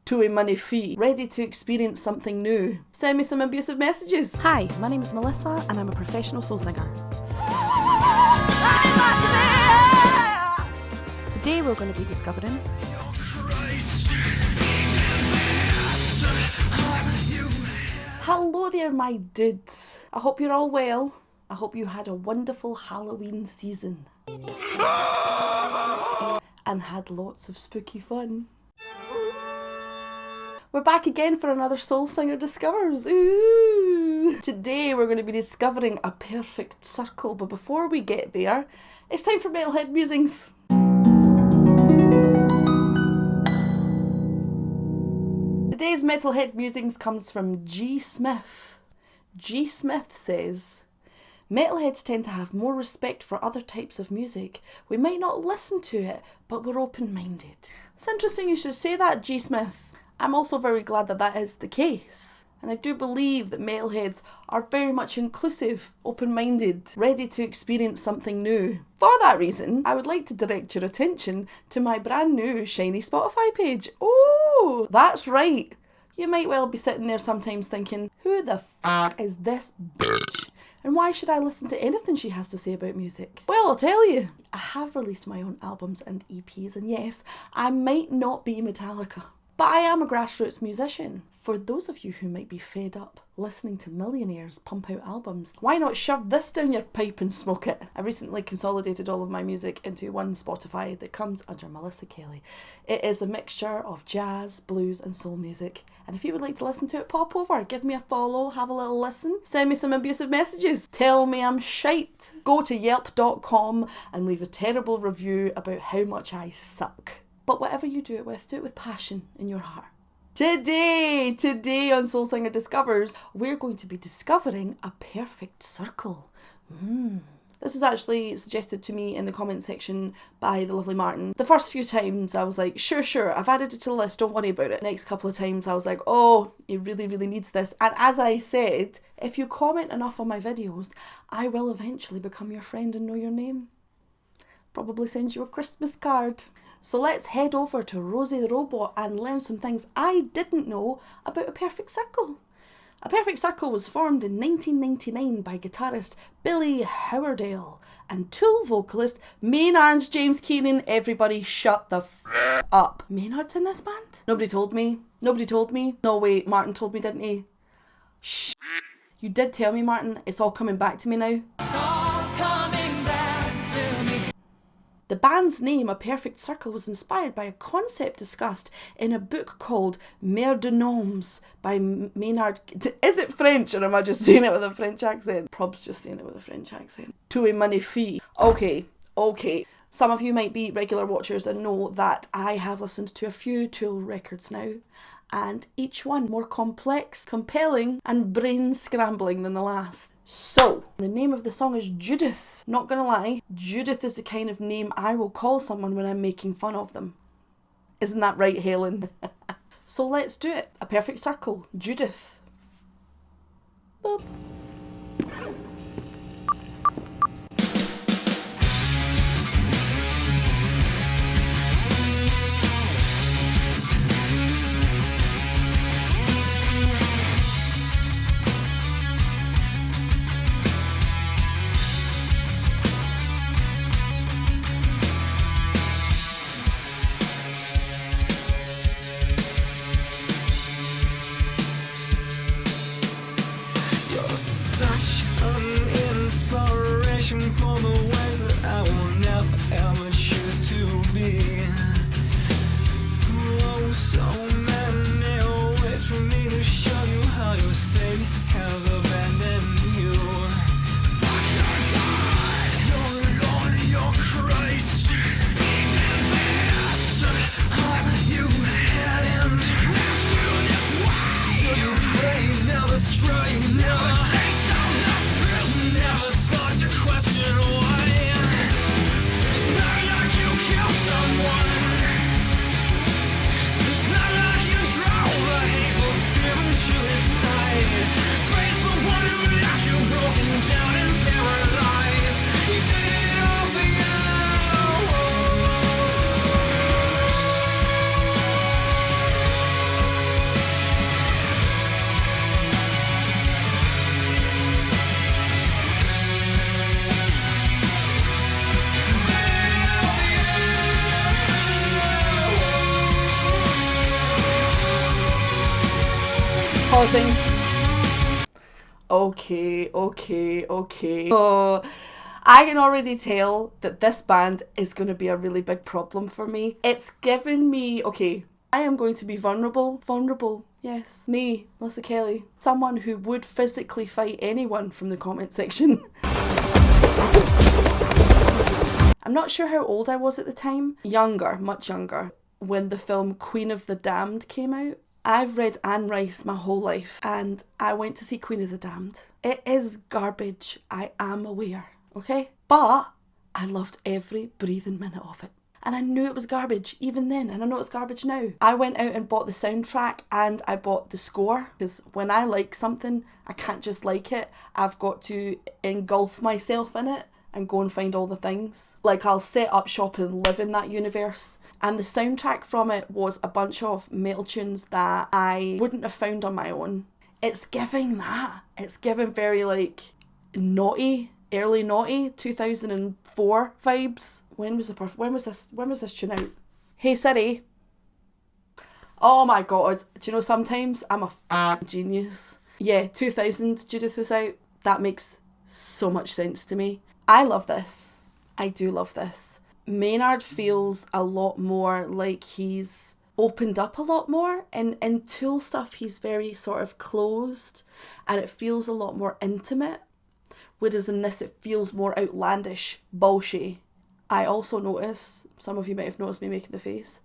to a money fee, ready to experience something new. Send me some abusive messages. Hi, my name is Melissa and I'm a professional soul singer. Today we're going to be discovering Hello there my dudes. I hope you're all well. I hope you had a wonderful Halloween season and had lots of spooky fun. We're back again for another Soul Singer Discovers. Ooh. Today we're going to be discovering a perfect circle, but before we get there, it's time for Mailhead musings. Today's Metalhead musings comes from G. Smith. G. Smith says, Metalheads tend to have more respect for other types of music. We might not listen to it, but we're open-minded. It's interesting you should say that, G. Smith. I'm also very glad that that is the case. And I do believe that Metalheads are very much inclusive, open-minded, ready to experience something new. For that reason, I would like to direct your attention to my brand new shiny Spotify page. Oh, that's right. You might well be sitting there sometimes thinking, who the f*** is this bitch? And why should I listen to anything she has to say about music? Well, I'll tell you. I have released my own albums and EPs, and yes, I might not be Metallica, but I am a grassroots musician. For those of you who might be fed up listening to millionaires pump out albums, why not shove this down your pipe and smoke it? I recently consolidated all of my music into one Spotify that comes under Melissa Kelly. It is a mixture of jazz, blues and soul music. And if you would like to listen to it, pop over, give me a follow, have a little listen, send me some abusive messages, tell me I'm shite. Go to yelp.com and leave a terrible review about how much I suck. But whatever you do it with passion in your heart. Today on Soul Singer Discovers, we're going to be discovering a perfect circle. This was actually suggested to me in the comment section by the lovely Martin. The first few times I was like, sure, I've added it to the list, don't worry about it. Next couple of times I was like, oh, he really needs this. And as I said, if you comment enough on my videos, I will eventually become your friend and know your name. Probably send you a Christmas card. So let's head over to Rosie the Robot and learn some things I didn't know about a perfect circle. A perfect circle was formed in 1999 by guitarist Billy Howerdale and Tool vocalist Maynard's James Keenan. Everybody shut the f*** up. Maynard's in this band? Nobody told me. No, wait, Martin told me, didn't he? Shh. You did tell me, Martin. It's all coming back to me now. The band's name, A Perfect Circle, was inspired by a concept discussed in a book called Mer de Noms by Maynard. Is it French or am I just saying it with a French accent? Prob's just saying it with a French accent. To a money fee. Okay. Some of you might be regular watchers and know that I have listened to a few Tool records now, and each one more complex, compelling and brain scrambling than the last. So, the name of the song is Judith. Not gonna lie, Judith is the kind of name I will call someone when I'm making fun of them. Isn't that right, Helen? So let's do it. A Perfect Circle, Judith. Boop. Pausing. Okay. Oh, I can already tell that this band is going to be a really big problem for me. It's given me, okay, I am going to be vulnerable, yes, me, Melissa Kelly, someone who would physically fight anyone from the comment section. I'm not sure how old I was at the time. Younger, much younger, when the film Queen of the Damned came out. I've read Anne Rice my whole life and I went to see Queen of the Damned. It is garbage, I am aware, okay? But I loved every breathing minute of it. And I knew it was garbage even then, and I know it's garbage now. I went out and bought the soundtrack and I bought the score, because when I like something, I can't just like it. I've got to engulf myself in it and go and find all the things. Like, I'll set up shop and live in that universe. And the soundtrack from it was a bunch of metal tunes that I wouldn't have found on my own. It's giving that. It's giving very, like, naughty, early naughty, 2004 vibes. When was this tune out? Hey Siri. Oh my god. Do you know, sometimes I'm a genius. Yeah, 2000 Judith was out. That makes so much sense to me. I love this. I do love this. Maynard feels a lot more like he's opened up a lot more. In Tool stuff, he's very sort of closed and it feels a lot more intimate. Whereas in this, it feels more outlandish, bullshit. I also notice, some of you might have noticed me making the face,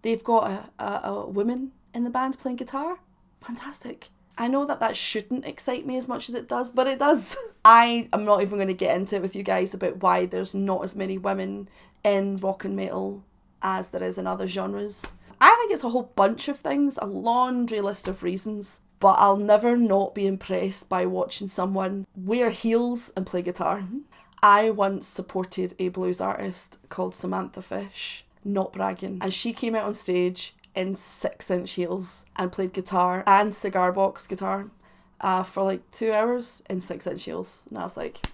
they've got a woman in the band playing guitar. Fantastic. I know that shouldn't excite me as much as it does, but it does. I am not even going to get into it with you guys about why there's not as many women in rock and metal as there is in other genres. I think it's a whole bunch of things, a laundry list of reasons, but I'll never not be impressed by watching someone wear heels and play guitar. I once supported a blues artist called Samantha Fish, not bragging, and she came out on stage in 6-inch heels and played guitar and cigar box guitar for like 2 hours in 6-inch heels. And I was like,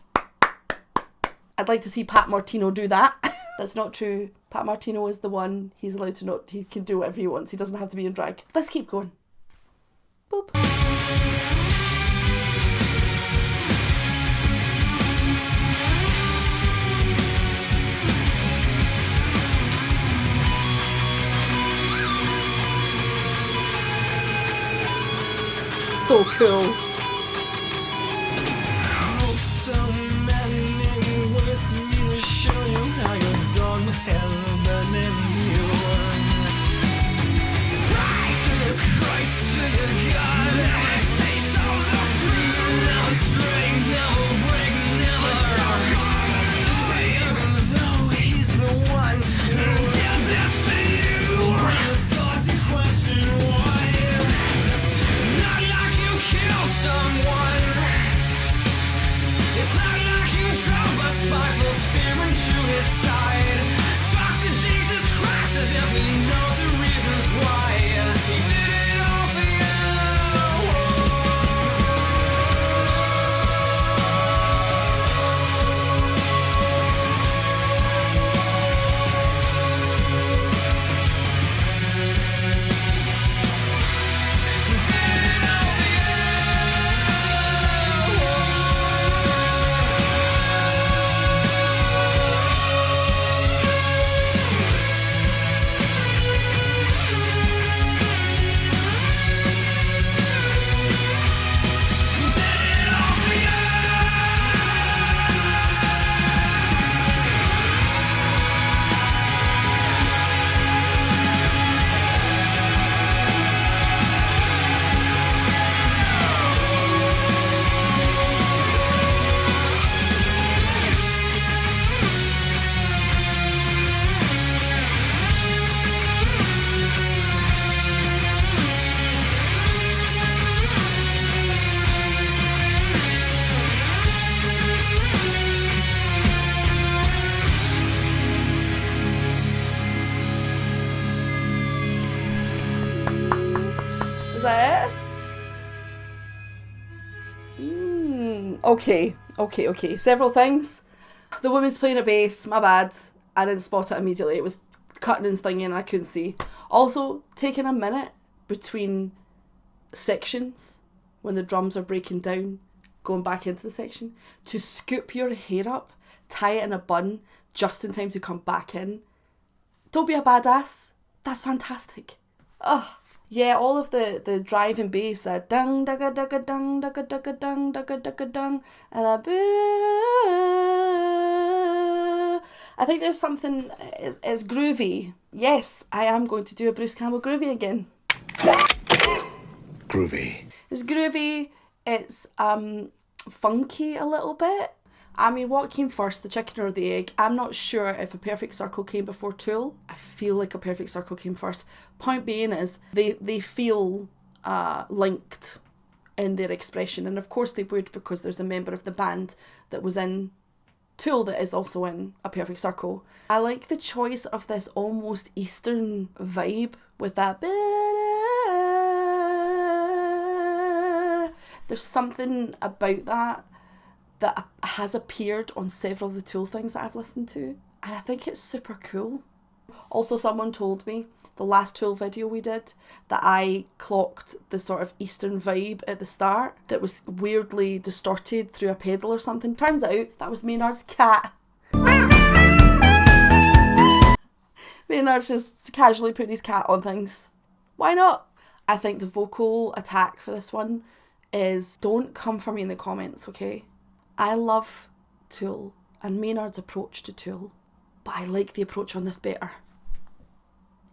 I'd like to see Pat Martino do that. That's not true. Pat Martino is the one. He's allowed to not, he can do whatever he wants. He doesn't have to be in drag. Let's keep going. Boop. So cool. Is that it? Okay. Several things. The woman's playing a bass, my bad. I didn't spot it immediately. It was cutting and stinging and I couldn't see. Also, taking a minute between sections when the drums are breaking down, going back into the section, to scoop your hair up, tie it in a bun, just in time to come back in. Don't be a badass. That's fantastic. Ugh. Yeah, all of the driving bass, that dung dugga dugga dung dugga dugga dung dugga dugga dung, and that boo. I think there's something is groovy. Yes, I am going to do a Bruce Campbell groovy again. Groovy. It's groovy. It's funky a little bit. I mean, what came first, the chicken or the egg? I'm not sure if A Perfect Circle came before Tool. I feel like A Perfect Circle came first. Point being is they feel linked in their expression. And of course they would, because there's a member of the band that was in Tool that is also in A Perfect Circle. I like the choice of this almost Eastern vibe with that. There's something about that has appeared on several of the Tool things that I've listened to, and I think it's super cool. Also, someone told me the last Tool video we did that I clocked the sort of Eastern vibe at the start that was weirdly distorted through a pedal or something. Turns out that was Maynard's cat. Maynard's just casually putting his cat on things. Why not? I think the vocal attack for this one is, don't come for me in the comments, okay? I love Tool and Maynard's approach to Tool, but I like the approach on this better.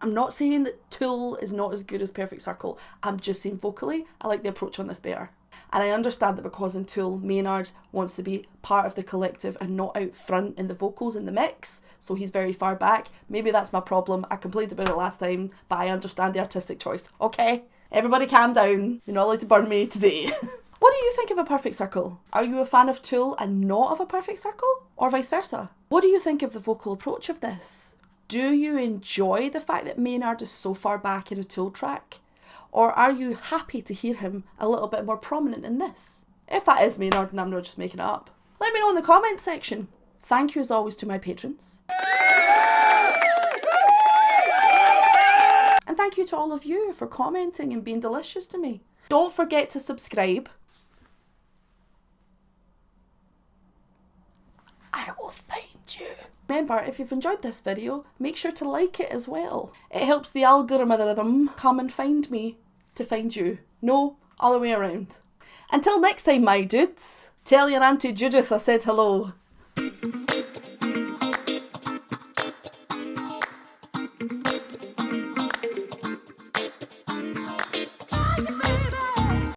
I'm not saying that Tool is not as good as Perfect Circle. I'm just saying vocally, I like the approach on this better. And I understand that because in Tool, Maynard wants to be part of the collective and not out front in the vocals in the mix, so he's very far back. Maybe that's my problem. I complained about it last time, but I understand the artistic choice. Okay? Everybody calm down. You're not allowed to burn me today. What do you think of A Perfect Circle? Are you a fan of Tool and not of A Perfect Circle? Or vice versa? What do you think of the vocal approach of this? Do you enjoy the fact that Maynard is so far back in a Tool track? Or are you happy to hear him a little bit more prominent in this? If that is Maynard and I'm not just making it up, let me know in the comments section. Thank you as always to my patrons. And thank you to all of you for commenting and being delicious to me. Don't forget to subscribe. I will find you. Remember, if you've enjoyed this video, make sure to like it as well. It helps the algorithm come and find me to find you. No, other way around. Until next time, my dudes, tell your Auntie Judith I said hello.